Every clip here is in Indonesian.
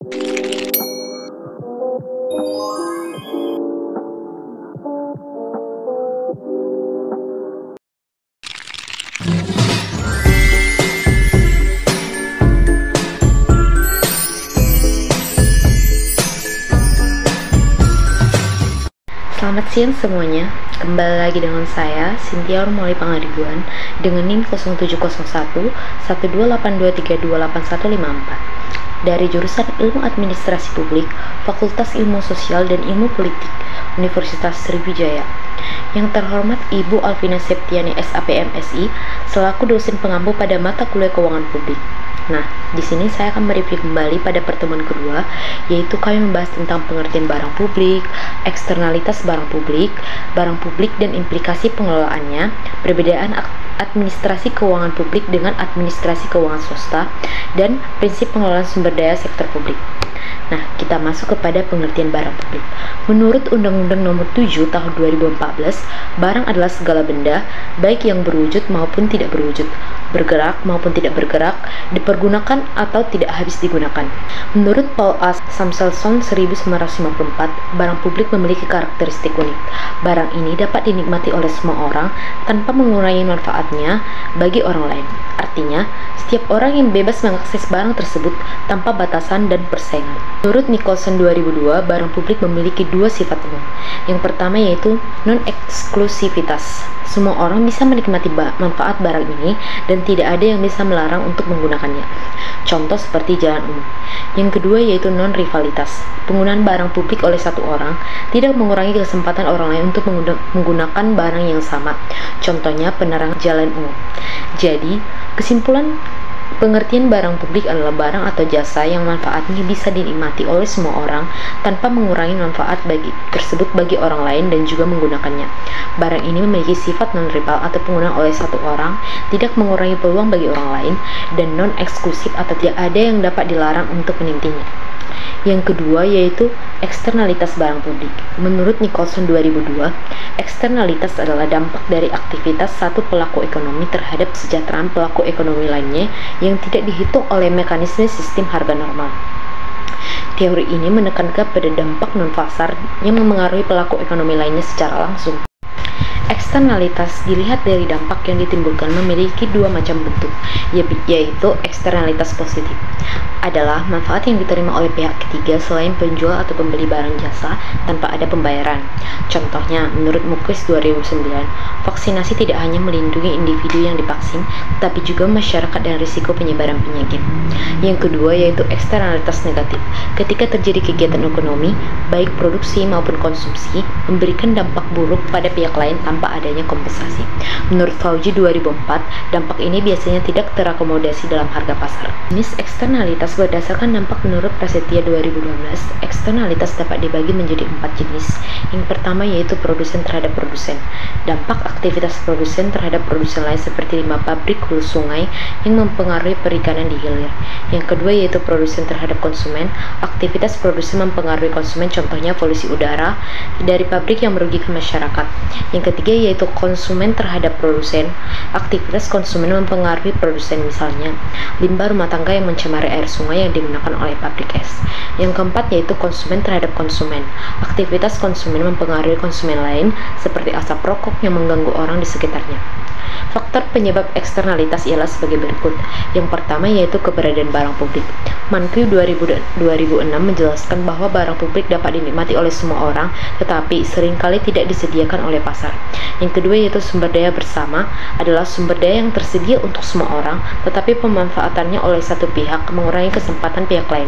Selamat siang semuanya, kembali lagi dengan saya, Cynthia Urmoli Pangaribuan, dengan NIM 0701 12823285154 dari jurusan Ilmu Administrasi Publik, Fakultas Ilmu Sosial dan Ilmu Politik, Universitas Sriwijaya. Yang terhormat Ibu Alvina Septiani SAPM SI, selaku dosen pengampu pada mata kuliah Keuangan Publik. Nah, di sini saya akan mereview kembali pada pertemuan kedua, yaitu kami membahas tentang pengertian barang publik, eksternalitas barang publik dan implikasi pengelolaannya, perbedaan administrasi keuangan publik dengan administrasi keuangan swasta, dan prinsip pengelolaan sumber daya sektor publik. Nah, kita masuk kepada pengertian barang publik. Menurut Undang-Undang Nomor 7 Tahun 2014, barang adalah segala benda, baik yang berwujud maupun tidak berwujud, bergerak maupun tidak bergerak, dipergunakan atau tidak habis digunakan. Menurut Paul A. Samuelson 1954, barang publik memiliki karakteristik unik. Barang ini dapat dinikmati oleh semua orang tanpa mengurangi manfaatnya bagi orang lain. Artinya, setiap orang yang bebas mengakses barang tersebut tanpa batasan dan persaingan. Menurut Nicholson 2002, barang publik memiliki dua sifat umum. Yang pertama yaitu non-eksklusivitas. Semua orang bisa menikmati manfaat barang ini dan tidak ada yang bisa melarang untuk menggunakannya. Contoh seperti jalan umum. Yang kedua yaitu non-rivalitas. Penggunaan barang publik oleh satu orang tidak mengurangi kesempatan orang lain untuk menggunakan barang yang sama. Contohnya penerangan jalan umum. Jadi, kesimpulan pengertian barang publik adalah barang atau jasa yang manfaatnya bisa dinikmati oleh semua orang tanpa mengurangi manfaat tersebut bagi orang lain dan juga menggunakannya. Barang ini memiliki sifat non-rival atau penggunaan oleh satu orang, tidak mengurangi peluang bagi orang lain, dan non-eksklusif atau tidak ada yang dapat dilarang untuk menikmatinya. Yang kedua yaitu eksternalitas barang publik. Menurut Nicholson 2002, eksternalitas adalah dampak dari aktivitas satu pelaku ekonomi terhadap kesejahteraan pelaku ekonomi lainnya yang tidak dihitung oleh mekanisme sistem harga normal. Teori ini menekankan pada dampak non-pasar yang memengaruhi pelaku ekonomi lainnya secara langsung. Eksternalitas dilihat dari dampak yang ditimbulkan memiliki dua macam bentuk, yaitu eksternalitas positif adalah manfaat yang diterima oleh pihak ketiga selain penjual atau pembeli barang jasa tanpa ada pembayaran. Contohnya, menurut Muklis 2009, vaksinasi tidak hanya melindungi individu yang divaksin, tetapi juga masyarakat dari risiko penyebaran penyakit. Yang kedua yaitu eksternalitas negatif. Ketika terjadi kegiatan ekonomi, baik produksi maupun konsumsi, memberikan dampak buruk pada pihak lain tanpa adanya kompensasi. Menurut Fauji 2004, dampak ini biasanya tidak terakomodasi dalam harga pasar. Jenis eksternalitas berdasarkan dampak menurut Prasetya 2012, eksternalitas dapat dibagi menjadi 4 jenis. Yang pertama yaitu produsen terhadap produsen. Dampak aktivitas produsen terhadap produsen lain seperti limbah pabrik, hulu sungai yang mempengaruhi perikanan di hilir. Yang kedua yaitu produsen terhadap konsumen. Aktivitas produsen mempengaruhi konsumen, contohnya polusi udara dari pabrik yang merugikan masyarakat. Yang ketiga yaitu konsumen terhadap produsen. Aktivitas konsumen mempengaruhi produsen, misalnya limbah rumah tangga yang mencemari air sungai yang digunakan oleh pabrik es. Yang keempat yaitu konsumen terhadap konsumen. Aktivitas konsumen mempengaruhi konsumen lain seperti asap rokok yang mengganggu orang di sekitarnya. Faktor penyebab eksternalitas ialah sebagai berikut. Yang pertama yaitu keberadaan barang publik. Mankiw 2006 menjelaskan bahwa barang publik dapat dinikmati oleh semua orang, tetapi seringkali tidak disediakan oleh pasar. Yang kedua yaitu sumber daya bersama adalah sumber daya yang tersedia untuk semua orang, tetapi pemanfaatannya oleh satu pihak mengurangi kesempatan pihak lain.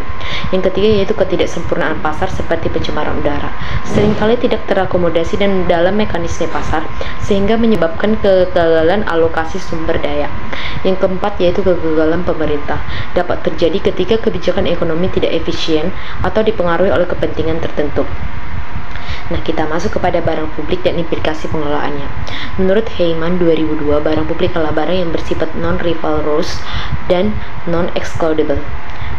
Yang ketiga yaitu ketidaksempurnaan pasar seperti pencemaran udara. Seringkali tidak terakomodasi dan dalam mekanisme pasar, sehingga menyebabkan kegagalan alokasi sumber daya. Yang keempat yaitu kegagalan pemerintah. Dapat terjadi ketika kebijakan ekonomi tidak efisien atau dipengaruhi oleh kepentingan tertentu. Nah, kita masuk kepada barang publik dan implikasi pengelolaannya. Menurut Heyman 2002, barang publik adalah barang yang bersifat non-rivalrous dan non-excludable.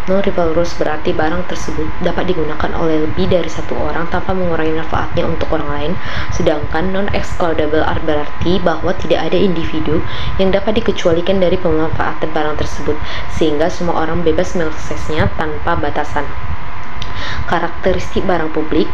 Non-rivalrous berarti barang tersebut dapat digunakan oleh lebih dari satu orang tanpa mengurangi manfaatnya untuk orang lain, sedangkan non-excludable berarti bahwa tidak ada individu yang dapat dikecualikan dari pemanfaatan barang tersebut, sehingga semua orang bebas mengaksesnya tanpa batasan. Karakteristik barang publik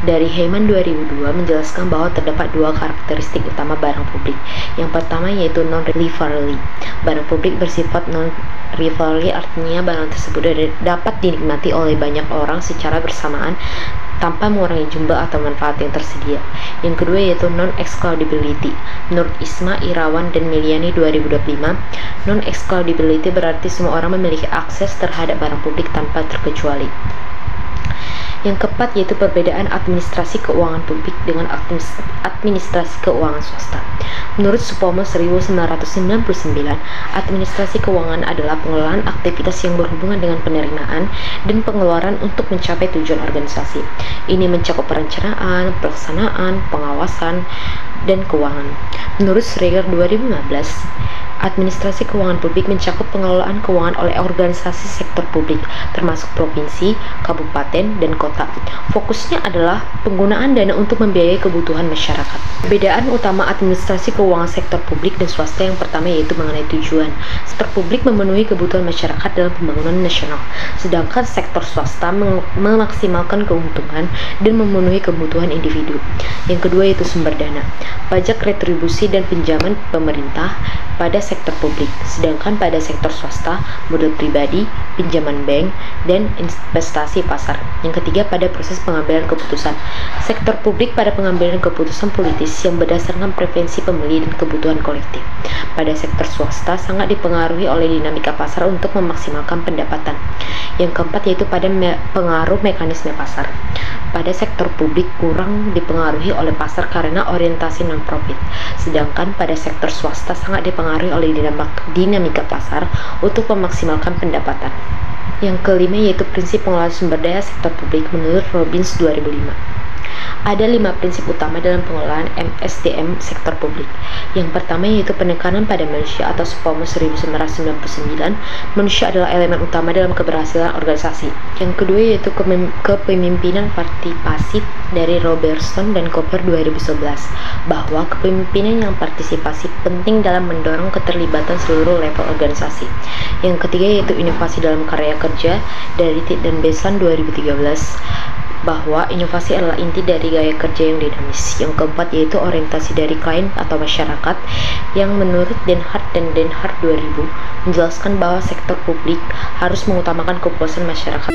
dari Heyman 2002 menjelaskan bahwa terdapat dua karakteristik utama barang publik. Yang pertama yaitu non-rivalry. Barang publik bersifat non-rivalry, artinya barang tersebut dapat dinikmati oleh banyak orang secara bersamaan tanpa mengurangi jumlah atau manfaat yang tersedia. Yang kedua yaitu non-excludability. Menurut Isma, Irawan, dan Miliani 2025, non-excludability berarti semua orang memiliki akses terhadap barang publik tanpa terkecuali. Yang keempat yaitu perbedaan administrasi keuangan publik dengan administrasi keuangan swasta. Menurut Supomo 1999, administrasi keuangan adalah pengelolaan aktivitas yang berhubungan dengan penerimaan dan pengeluaran untuk mencapai tujuan organisasi. Ini mencakup perencanaan, pelaksanaan, pengawasan, dan keuangan. Menurut Schreier 2015, administrasi keuangan publik mencakup pengelolaan keuangan oleh organisasi sektor publik, termasuk provinsi, kabupaten, dan kota. Fokusnya adalah penggunaan dana untuk membiayai kebutuhan masyarakat. Perbedaan utama administrasi keuangan sektor publik dan swasta yang pertama yaitu mengenai tujuan. Sektor publik memenuhi kebutuhan masyarakat dalam pembangunan nasional, sedangkan sektor swasta memaksimalkan keuntungan dan memenuhi kebutuhan individu. Yang kedua yaitu sumber dana. Pajak retribusi dan pinjaman pemerintah pada sektor publik, sedangkan pada sektor swasta, modal pribadi, pinjaman bank, dan investasi pasar. Yang ketiga pada proses pengambilan keputusan. Sektor publik pada pengambilan keputusan politis yang berdasarkan preferensi pemilih dan kebutuhan kolektif. Pada sektor swasta sangat dipengaruhi oleh dinamika pasar untuk memaksimalkan pendapatan. Yang keempat yaitu pada pengaruh mekanisme pasar. Pada sektor publik kurang dipengaruhi oleh pasar karena orientasi non-profit, sedangkan pada sektor swasta sangat dipengaruhi oleh dinamika pasar untuk memaksimalkan pendapatan. Yang kelima yaitu prinsip pengelolaan sumber daya sektor publik menurut Robbins 2005. Ada 5 prinsip utama dalam pengelolaan MSDM sektor publik. Yang pertama yaitu penekanan pada manusia atau Supomo 1999, manusia adalah elemen utama dalam keberhasilan organisasi. Yang kedua yaitu kepemimpinan partisipasi dari Robertson dan Cooper 2011, bahwa kepemimpinan yang partisipasi penting dalam mendorong keterlibatan seluruh level organisasi. Yang ketiga yaitu inovasi dalam karya kerja dari Tit dan Beslan 2013, bahwa inovasi adalah inti dari gaya kerja yang dinamis. Yang keempat yaitu orientasi dari klien atau masyarakat, yang menurut Den Hart dan Den Hart 2000 menjelaskan bahwa sektor publik harus mengutamakan kepuasan masyarakat.